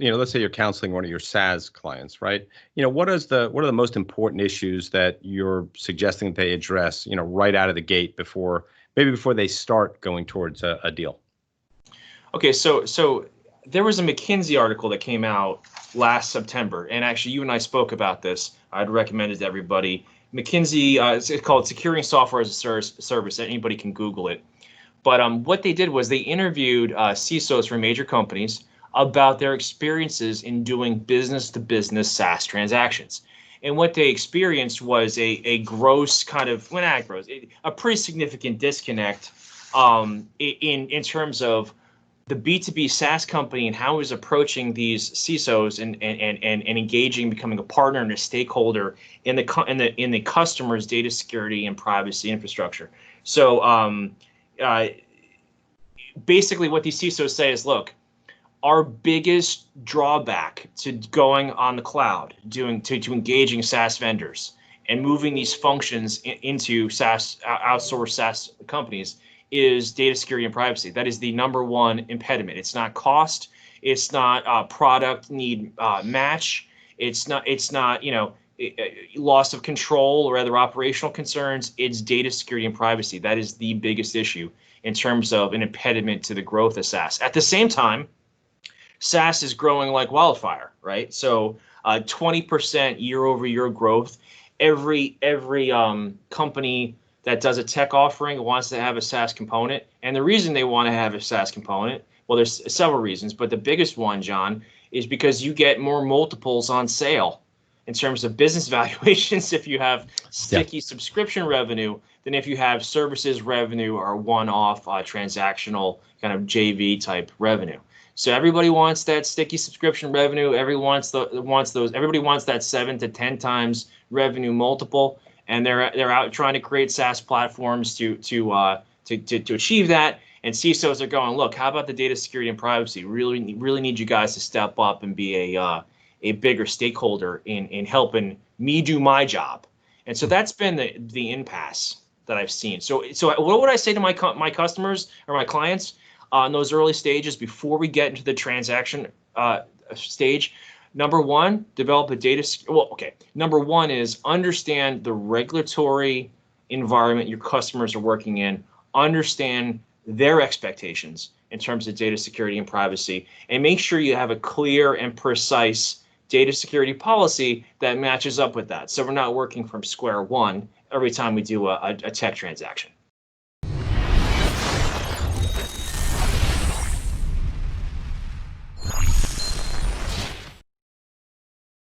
let's say you're counseling one of your SaaS clients, right? What are the most important issues that you're suggesting that they address, right out of the gate before they start going towards a deal? Okay, so there was a McKinsey article that came out last September, and actually you and I spoke about this. I'd recommend it to everybody. McKinsey, it's called Securing Software as a Service. Anybody can Google it. But what they did was they interviewed CISOs from major companies about their experiences in doing business-to-business SaaS transactions. And what they experienced was a gross kind of, well, not gross, a pretty significant disconnect in terms of the B2B SaaS company and how it was approaching these CISOs and engaging, becoming a partner and a stakeholder in the customer's data security and privacy infrastructure. So basically what these CISOs say is, look, our biggest drawback to going on the cloud, to engaging SaaS vendors and moving these functions into SaaS, outsourced SaaS companies, is data security and privacy. That is the number one impediment. It's not cost. It's not product need match. It's not loss of control or other operational concerns. It's data security and privacy. That is the biggest issue in terms of an impediment to the growth of SaaS. At the same time, SaaS is growing like wildfire, right? So 20% year over year growth. Every company that does a tech offering wants to have a SaaS component. And the reason they want to have a SaaS component, well, there's several reasons, but the biggest one, John, is because you get more multiples on sale in terms of business valuations if you have sticky subscription revenue than if you have services revenue or one-off transactional kind of JV type revenue. So everybody wants that sticky subscription revenue. Everybody wants that 7 to 10 times revenue multiple. And they're out trying to create SaaS platforms to achieve that. And CISOs are going, look, how about the data security and privacy? Really need you guys to step up and be a bigger stakeholder in helping me do my job. And so that's been the impasse that I've seen. So what would I say to my customers or my clients in those early stages before we get into the transaction stage? Number one, develop a Number one is understand the regulatory environment your customers are working in, understand their expectations in terms of data security and privacy, and make sure you have a clear and precise data security policy that matches up with that. So we're not working from square one every time we do a tech transaction.